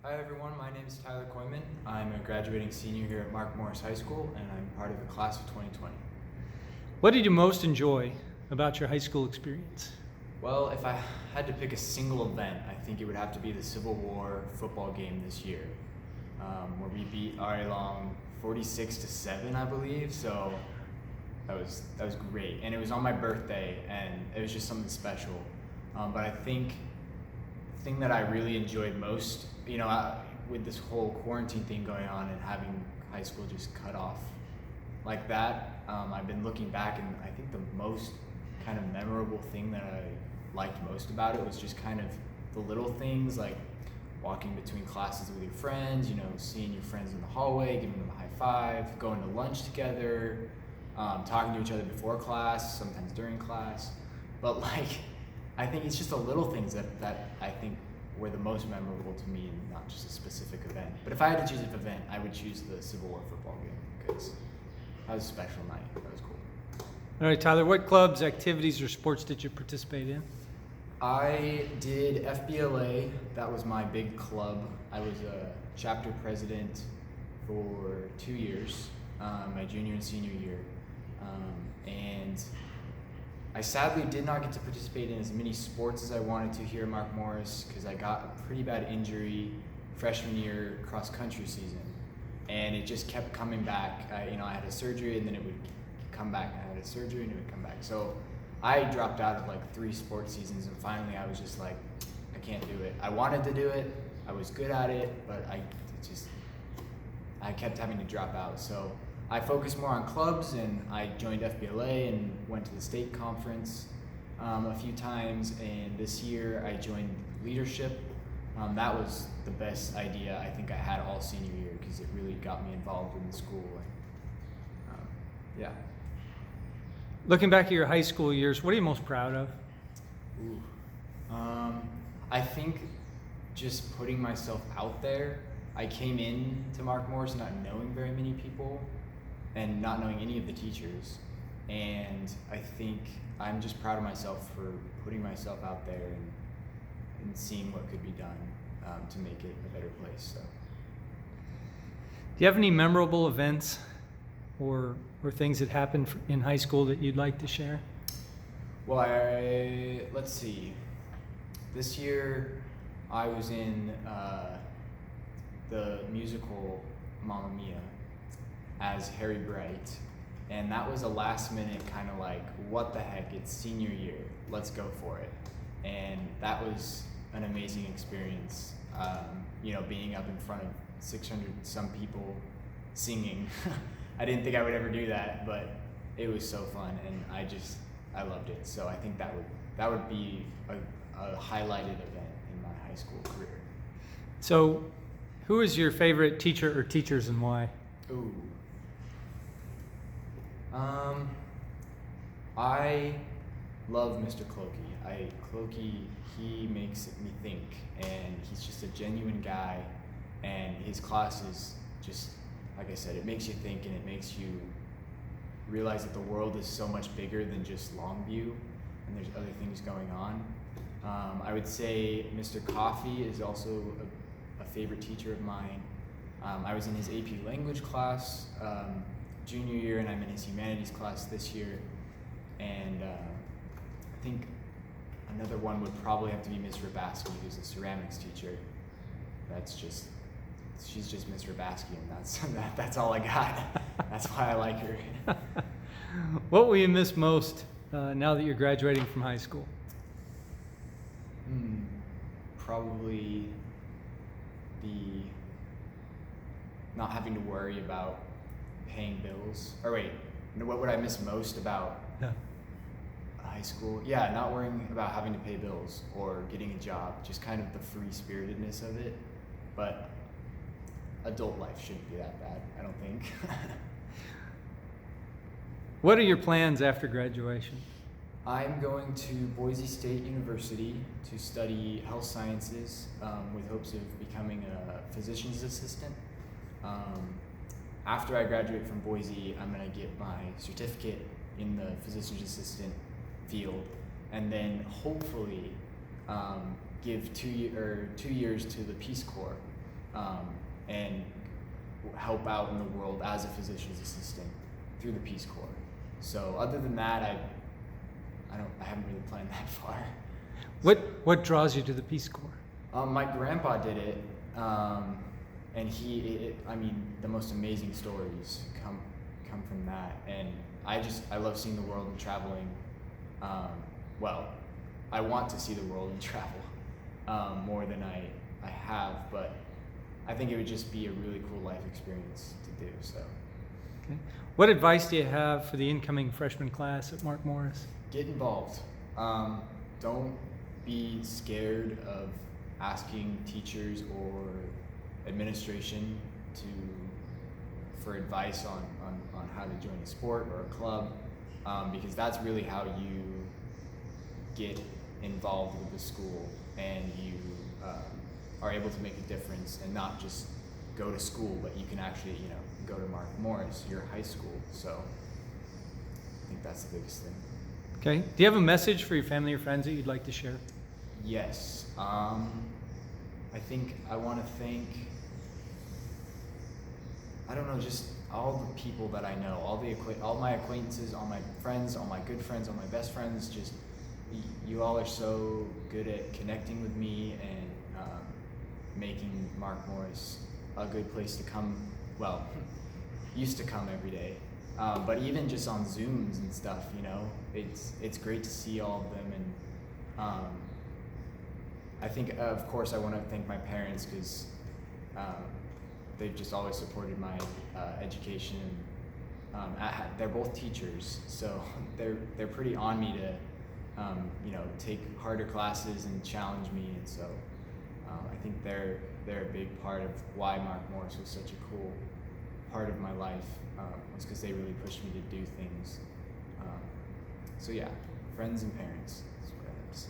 Hi everyone, my name is Tyler Kooiman. I'm a graduating senior here at Mark Morris High School, and I'm part of the class of 2020. What did you most enjoy about your high school experience? Well, if I had to pick a single event, I think it would have to be the Civil War football game this year, where we beat Long 46-7, I believe. So that was great, and it was on my birthday, and it was just something special. But I think the thing that I really enjoyed most, with this whole quarantine thing going on and having high school just cut off like that, I've been looking back, and I think the most kind of memorable thing that I liked most about it was just kind of the little things, like walking between classes with your friends, seeing your friends in the hallway, giving them a high five, going to lunch together, talking to each other before class, sometimes during class. But I think it's just the little things that I think were the most memorable to me, and not just a specific event. But if I had to choose an event, I would choose the Civil War football game, because that was a special night. That was cool. All right, Tyler, what clubs, activities, or sports did you participate in? I did FBLA. That was my big club. I was a chapter president for 2 years, my junior and senior year. And I sadly did not get to participate in as many sports as I wanted to here at Mark Morris, because I got a pretty bad injury freshman year cross country season, and it just kept coming back. I had a surgery, and then it would come back. I had a surgery, and it would come back. So I dropped out of 3 sports seasons, and finally I was just like, I can't do it. I wanted to do it. I was good at it, but I kept having to drop out. So I focused more on clubs, and I joined FBLA and went to the state conference a few times. And this year I joined leadership. That was the best idea I think I had all senior year, because it really got me involved in the school. And, yeah. Looking back at your high school years, what are you most proud of? Ooh. I think just putting myself out there. I came in to Mark Morris not knowing very many people and not knowing any of the teachers, and I think I'm just proud of myself for putting myself out there and seeing what could be done to make it a better place. So, Do you have any memorable events or things that happened in high school that you'd like to share? well, let's see. This year, I was in the musical Mamma Mia as Harry Bright, and that was a last minute kind of what the heck, it's senior year, let's go for it. And that was an amazing experience, being up in front of 600 some people singing. I didn't think I would ever do that, but it was so fun, and I loved it. So I think that would be a highlighted event in my high school career. So, who is your favorite teacher or teachers, and why? Ooh. I love Mr. Clokey. He makes me think, and he's just a genuine guy, and his class is just, like I said, it makes you think, and it makes you realize that the world is so much bigger than just Longview, and there's other things going on. I would say Mr. Coffey is also a favorite teacher of mine. I was in his AP language class junior year, and I'm in his humanities class this year. And I think another one would probably have to be Miss Rabaski, who's a ceramics teacher. She's just Miss Rabaski, and that's all I got. That's why I like her. What will you miss most now that you're graduating from high school? Probably the not having to worry about paying bills. Or wait, what would I miss most about high school? Yeah, not worrying about having to pay bills or getting a job, just kind of the free-spiritedness of it. But adult life shouldn't be that bad, I don't think. What are your plans after graduation? I'm going to Boise State University to study health sciences with hopes of becoming a physician's assistant. After I graduate from Boise, I'm going to get my certificate in the physician's assistant field, and then hopefully give 2 years to the Peace Corps. and help out in the world as a physician's assistant through the Peace Corps. So other than that, I haven't really planned that far. What draws you to the Peace Corps? My grandpa did it, and the most amazing stories come from that. And I love seeing the world and traveling. I want to see the world and travel more than I have, but I think it would just be a really cool life experience to do. So, okay. What advice do you have for the incoming freshman class at Mark Morris? get involved. Don't be scared of asking teachers or administration for advice on how to join a sport or a club, because that's really how you get involved with the school, and you are able to make a difference and not just go to school, but you can actually go to Mark Morris, your high school. So I think that's the biggest thing. Okay. Do you have a message for your family or friends that you'd like to share? Yes. I think I want to thank, just all the people that I know, all my acquaintances, all my friends, all my good friends, all my best friends. Just you all are so good at connecting with me and making Mark Morris a good place to come. Well, used to come every day, but even just on Zooms and stuff, it's great to see all of them. And I think, of course, I want to thank my parents, because they've just always supported my education. They're both teachers, so they're pretty on me to take harder classes and challenge me. And so I think they're a big part of why Mark Morris was such a cool part of my life, was because they really pushed me to do things. So yeah, friends and parents is what I have to say.